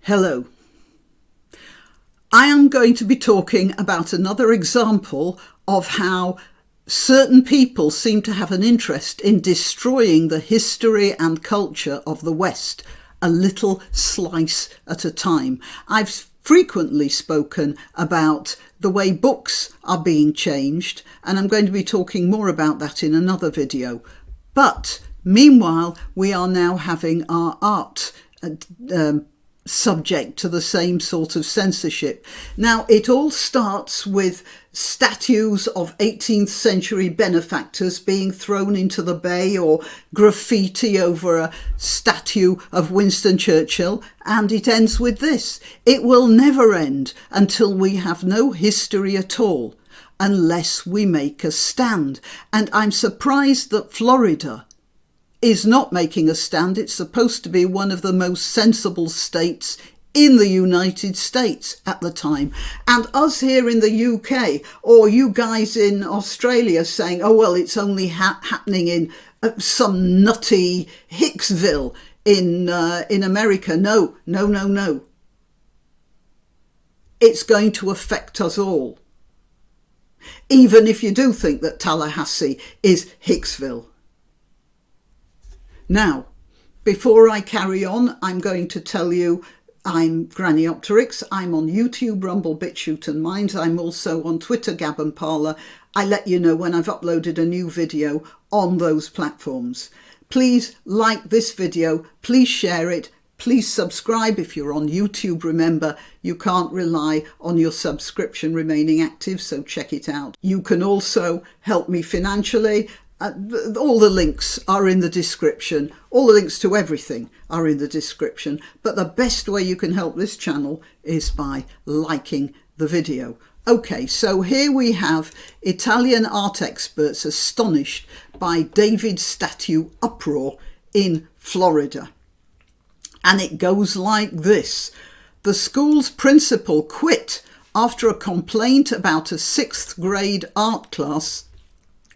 Hello. I am going to be talking about another example of how certain people seem to have an interest in destroying the history and culture of the West, a little slice at a time. I've frequently spoken about the way books are being changed, and I'm going to be talking more about that in another video. But meanwhile, we are now having our art subject to the same sort of censorship. Now, it all starts with statues of 18th century benefactors being thrown into the bay, or graffiti over a statue of Winston Churchill, and it ends with this: it will never end until we have no history at all, unless we make a stand. And I'm surprised that Florida is not making a stand. It's supposed to be one of the most sensible states in the United States at the time. And us here in the UK, or you guys in Australia saying, oh, well, it's only happening in some nutty Hicksville in America. No. It's going to affect us all. Even if you do think that Tallahassee is Hicksville. Now, before I carry on, I'm going to tell you I'm Granniopteryx. I'm on YouTube, Rumble, BitChute and Minds. I'm also on Twitter, Gab and Parler. I let you know when I've uploaded a new video on those platforms. Please like this video, please share it, please subscribe if you're on YouTube. Remember, you can't rely on your subscription remaining active, so check it out. You can also help me financially. All the links are in the description. All the links to everything are in the description. But the best way you can help this channel is by liking the video. Okay, so here we have Italian art experts astonished by David's statue uproar in Florida. And it goes like this. The school's principal quit after a complaint about a 6th grade art class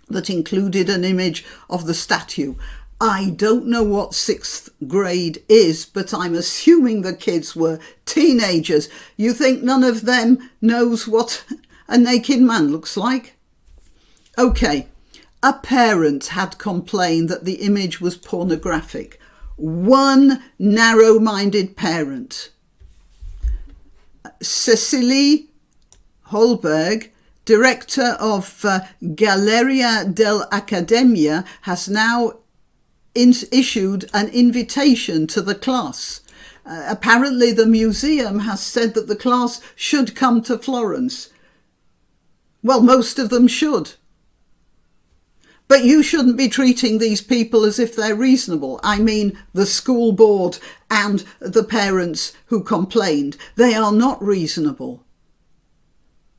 that included an image of the statue. I don't know what 6th grade is, but I'm assuming the kids were teenagers. You think none of them knows what a naked man looks like? Okay, a parent had complained that the image was pornographic. One narrow-minded parent. Cecily Holberg, director of Galleria dell'Accademia, has now issued an invitation to the class. Apparently the museum has said that the class should come to Florence. Well, most of them should. But you shouldn't be treating these people as if they're reasonable. I mean, the school board and the parents who complained. They are not reasonable.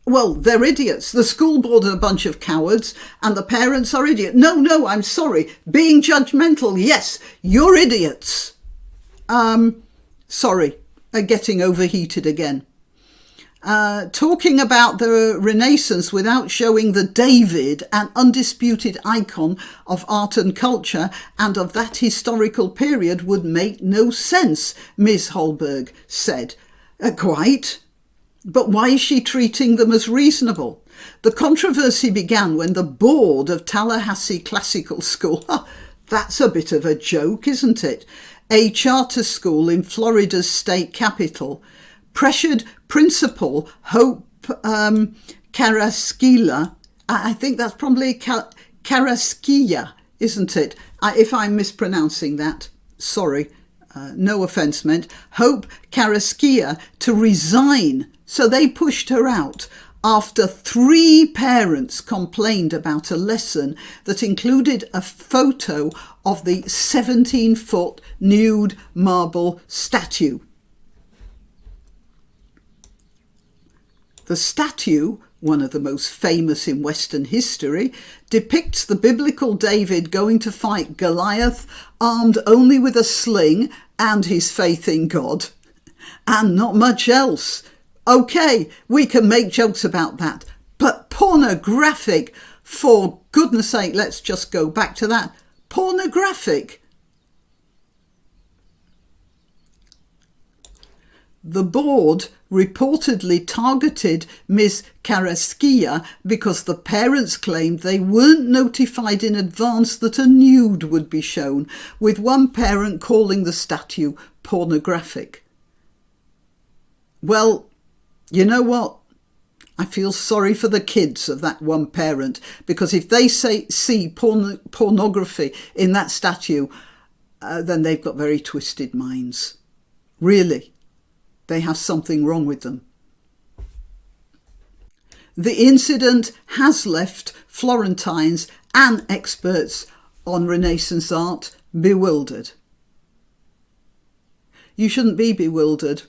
Well, they're idiots. The school board are a bunch of cowards and the parents are idiots. No, I'm sorry. Being judgmental, yes, you're idiots. Sorry, getting overheated again. Talking about the Renaissance without showing the David, an undisputed icon of art and culture and of that historical period, would make no sense, Ms. Holberg said. Quite. But why is she treating them as reasonable? The controversy began when the board of Tallahassee Classical School, that's a bit of a joke, isn't it? A charter school in Florida's state capital, pressured Principal Hope Carrasquilla, I think that's probably Carrasquilla, isn't it? If I'm mispronouncing that, sorry, no offence meant. Hope Carrasquilla to resign. So they pushed her out after 3 parents complained about a lesson that included a photo of the 17-foot nude marble statue. The statue, one of the most famous in Western history, depicts the biblical David going to fight Goliath armed only with a sling and his faith in God, and not much else. Okay, we can make jokes about that, but pornographic, for goodness sake, let's just go back to that. Pornographic. The board reportedly targeted Ms. Karaskia because the parents claimed they weren't notified in advance that a nude would be shown, with one parent calling the statue pornographic. Well, you know what? I feel sorry for the kids of that one parent, because if they see pornography in that statue, then they've got very twisted minds. Really, they have something wrong with them. The incident has left Florentines and experts on Renaissance art bewildered. You shouldn't be bewildered.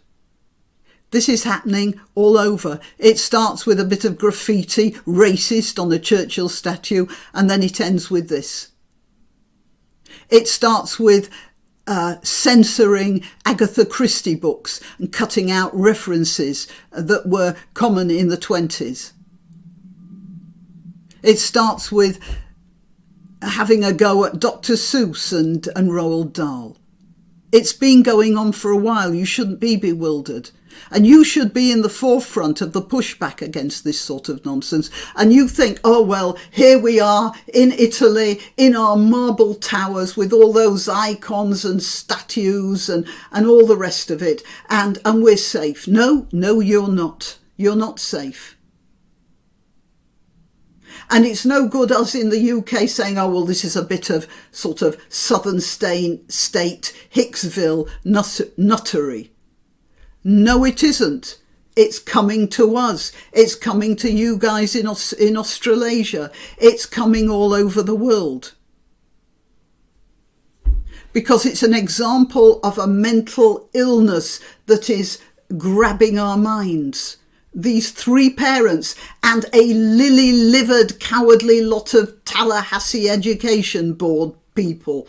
This is happening all over. It starts with a bit of graffiti, racist, on a Churchill statue, and then it ends with this. It starts with censoring Agatha Christie books and cutting out references that were common in the 20s. It starts with having a go at Dr. Seuss and Roald Dahl. It's been going on for a while. You shouldn't be bewildered. And you should be in the forefront of the pushback against this sort of nonsense. And you think, oh, well, here we are in Italy, in our marble towers with all those icons and statues and all the rest of it. And we're safe. No, you're not. You're not safe. And it's no good us in the UK saying, oh, well, this is a bit of sort of southern state Hicksville nuttery. No, it isn't. It's coming to us. It's coming to you guys in Australasia. It's coming all over the world. Because it's an example of a mental illness that is grabbing our minds. These three parents and a lily-livered, cowardly lot of Tallahassee Education Board people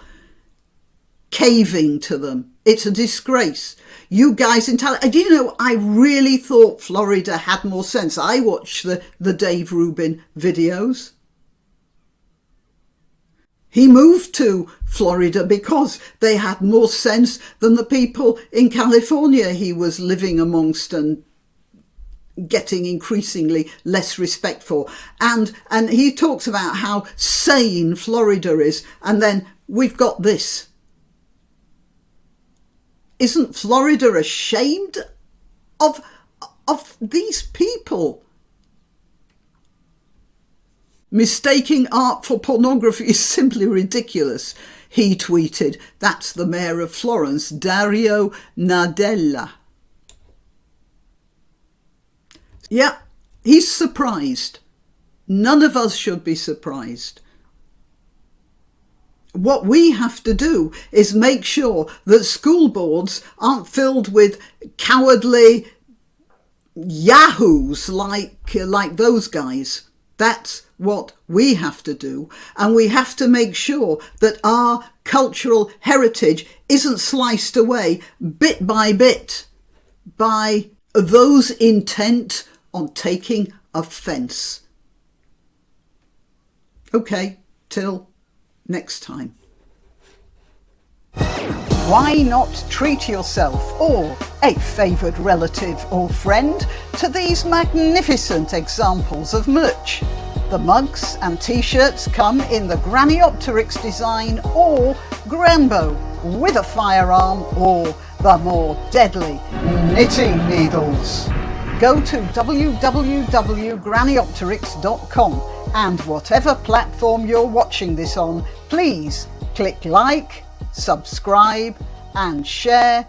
caving to them. It's a disgrace. You guys in Tallahassee, do you know, I really thought Florida had more sense. I watched the Dave Rubin videos. He moved to Florida because they had more sense than the people in California he was living amongst and getting increasingly less respect for. And he talks about how sane Florida is. And then we've got this. Isn't Florida ashamed of these people? Mistaking art for pornography is simply ridiculous, he tweeted. That's the mayor of Florence, Dario Nardella. Yeah, he's surprised. None of us should be surprised. What we have to do is make sure that school boards aren't filled with cowardly yahoos like those guys. That's what we have to do. And we have to make sure that our cultural heritage isn't sliced away bit by bit by those intent on taking offence. Okay, till next time. Why not treat yourself or a favoured relative or friend to these magnificent examples of merch? The mugs and t-shirts come in the granniopteryx design or Grambo with a firearm or the more deadly knitting needles. Go to www.granniopteryx.com and whatever platform you're watching this on, please click like, subscribe and share.